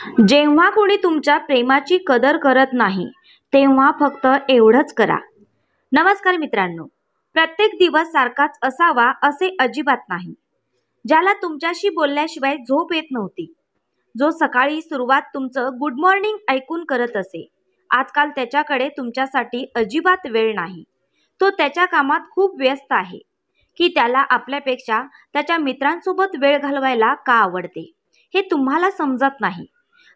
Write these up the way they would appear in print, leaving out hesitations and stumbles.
जेव्हा कोणी तुमच्या प्रेमाची कदर करत नाही, तेव्हा फक्त एवढंच करा. नमस्कार मित्रांनो, प्रत्येक दिवस सारखाच असावा असे अजिबात नाही. ज्याला तुमच्याशी बोलल्याशिवाय झोप येत नव्हती, जो सकाळी सुरुवात तुमचं गुड मॉर्निंग ऐकून करत असे, आजकाल त्याच्याकडे तुमच्यासाठी अजिबात वेळ नाही. तो त्याच्या कामात खूप व्यस्त आहे की त्याला आपल्यापेक्षा त्याच्या मित्रांसोबत वेळ घालवायला का आवडते हे तुम्हाला समजत नाही.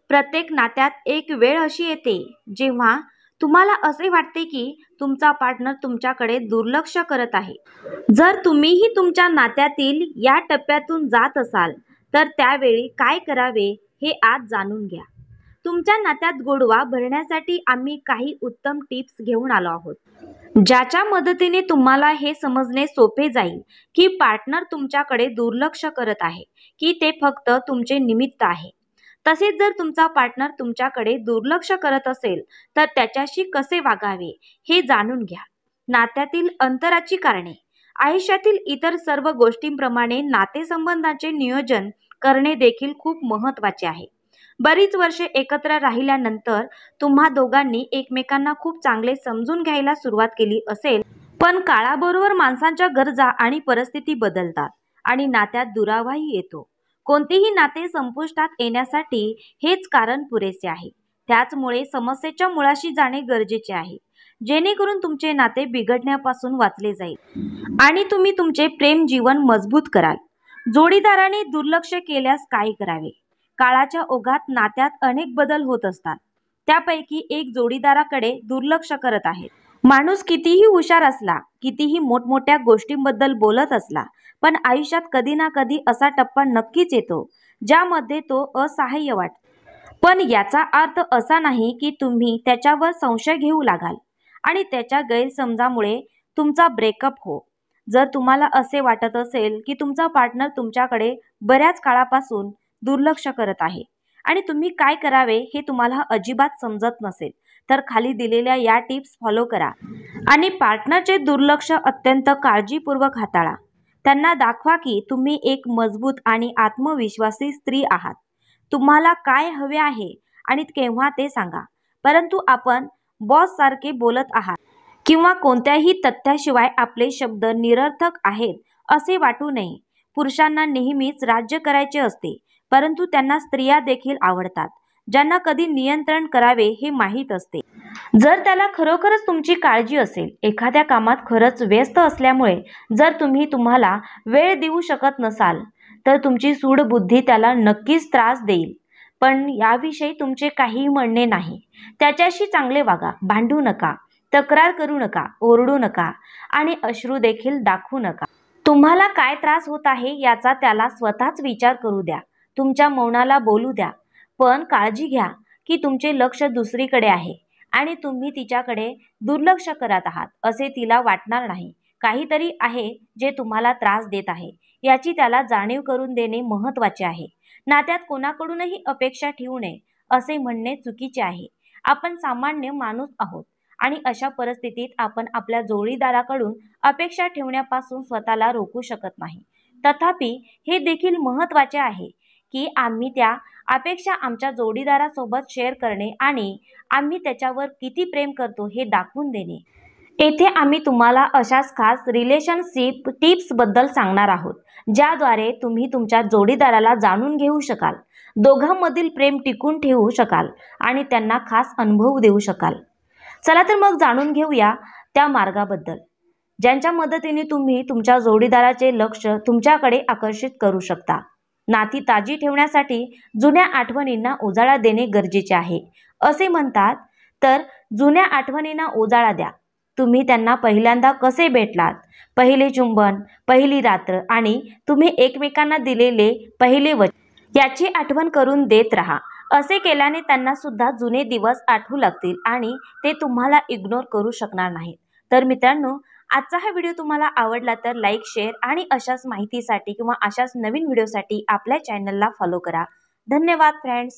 प्रत्येक नात्यात एक वेळ अशी येते जेव्हा तुम्हाला असे वाटते की तुमचा पार्टनर तुमच्याकडे दुर्लक्ष करत आहे. जर तुम्हीही तुमच्या नात्यातील या टप्प्यातून जात असाल तर त्यावेळी काय करावे हे आज जाणून घ्या. तुमच्या नात्यात गोडवा भरण्यासाठी आम्ही काही उत्तम टिप्स घेऊन आलो आहोत, ज्याच्या मदतीने तुम्हाला हे समजणे सोपे जाईल की पार्टनर तुमच्याकडे दुर्लक्ष करत आहे की ते फक्त तुमचे निमित्त आहे. तसेच जर तुमचा पार्टनर तुमच्याकडे दुर्लक्ष करत असेल तर त्याच्याशी कसे वागावे हे जाणून घ्या. नात्यातील अंतराची कारणे. आयुष्यातील इतर सर्व गोष्टींप्रमाणे नातेसंबंधांचे नियोजन करणे देखील खूप महत्त्वाचे आहे. बरीच वर्षे एकत्र राहिल्यानंतर तुम्हा दोघांनी एकमेकांना खूप चांगले समजून घ्यायला सुरुवात केली असेल, पण काळाबरोबर माणसांच्या गरजा आणि परिस्थिती बदलतात आणि नात्यात दुरावाही येतो. कोणतेही नाते संपुष्टात येण्यासाठी हेच कारण पुरेसे आहे. त्याचमुळे समस्येच्या मुळाशी जाणे गरजेचे आहे, जेणेकरून तुमचे नाते बिघडण्यापासून वाचले जाईल आणि तुम्ही तुमचे प्रेम जीवन मजबूत कराल. जोडीदाराने दुर्लक्ष केल्यास काय करावे? काळाच्या ओघात नात्यात अनेक बदल होत असतात. त्यापैकी एक जोडीदाराकडे दुर्लक्ष करत आहे. माणूस कितीही हुशार असला, कितीही मोठमोठ्या गोष्टींबद्दल बोलत असला, पण आयुष्यात कधी ना कधी असा टप्पा नक्कीच येतो ज्यामध्ये तो असहाय्य वाटतो. पण याचा अर्थ असा नाही की तुम्ही त्याच्यावर संशय घेऊ लागाल आणि त्याच्या गैरसमजामुळे तुमचा ब्रेकअप हो. जर तुम्हाला असे वाटत असेल की तुमचा पार्टनर तुमच्याकडे बऱ्याच काळापासून दुर्लक्ष करत आहे आणि तुम्ही काय करावे हे तुम्हाला अजिबात समजत नसेल, तर खाली दिलेल्या या टिप्स फॉलो करा आणि पार्टनरचे दुर्लक्ष अत्यंत काळजीपूर्वक हाताळा. त्यांना दाखवा की तुम्ही एक मजबूत आणि आत्मविश्वासी स्त्री आहात. तुम्हाला काय हवे आहे आणि केव्हा ते सांगा, परंतु आपण बॉस सारखे बोलत आहात किंवा कोणत्याही तथ्याशिवाय आपले शब्द निरर्थक आहेत असे वाटू नये. पुरुषांना नेहमीच राज्य करायचे असते, परंतु त्यांना स्त्रिया देखील आवडतात ज्यांना कधी नियंत्रण करावे हे माहीत असते. जर त्याला खरोखरच तुमची काळजी असेल, एखाद्या कामात खरंच व्यस्त असल्यामुळे जर तुम्ही तुम्हाला वेळ देऊ शकत नसाल, तर तुमची सूडबुद्धी त्याला नक्कीच त्रास देईल. पण याविषयी तुमचे काहीही म्हणणे नाही. त्याच्याशी चांगले वागा, भांडू नका, तक्रार करू नका, ओरडू नका आणि अश्रू देखील दाखवू नका. तुम्हाला काय त्रास होत आहे याचा त्याला स्वतःच विचार करू द्या. तुमच्या मौनाला बोलू द्या, पण काळजी घ्या की तुमचे लक्ष दुसरीकडे आहे आणि तुम्ही तिच्याकडे दुर्लक्ष करत आहात असे तिला वाटणार नाही. काहीतरी आहे जे तुम्हाला त्रास देत आहे याची त्याला जाणीव करून देणे महत्त्वाचे आहे. नात्यात कोणाकडूनही अपेक्षा ठेवू नये असे म्हणणे चुकीचे आहे. आपण सामान्य माणूस आहोत आणि अशा परिस्थितीत आपण आपल्या जोडीदाराकडून अपेक्षा ठेवण्यापासून स्वतःला रोखू शकत नाही. तथापि हे देखील महत्त्वाचे आहे की आम्ही त्या अपेक्षा आमच्या जोडीदारासोबत शेअर करणे आणि आम्ही त्याच्यावर किती प्रेम करतो हे दाखवून देणे. येथे आम्ही तुम्हाला अशाच खास रिलेशनशिप टिप्सबद्दल सांगणार आहोत, ज्याद्वारे तुम्ही तुमच्या जोडीदाराला जाणून घेऊ शकाल, दोघांमधील प्रेम टिकून ठेवू शकाल आणि त्यांना खास अनुभव देऊ शकाल. चला तर मग जाणून घेऊया त्या मार्गाबद्दल, ज्यांच्या मदतीने तुम्ही तुमच्या जोडीदाराचे लक्ष तुमच्याकडे आकर्षित करू शकता. नाती ताजी ठेवण्यासाठी जुन्या आठवणींना उजाळा देणे गरजेचे आहे. असे म्हणतात तर जुन्या आठवणींना उजाळा द्या. तुम्ही त्यांना पहिल्यांदा कसे भेटलात, पहिले चुंबन, पहिली रात्र आणि तुम्ही एकमेकांना दिलेले पहिले वचन याची आठवण करून देत राहा. असे केल्याने त्यांना सुद्धा जुने दिवस आठवू लागतील आणि ते तुम्हाला इग्नोर करू शकणार नाहीत. तर मित्रांनो, आजचा हा व्हिडिओ तुम्हाला आवडला तर लाईक, शेअर आणि अशाच माहितीसाठी किंवा अशाच नवीन व्हिडिओसाठी आपल्या चॅनलला फॉलो करा. धन्यवाद फ्रेंड्स.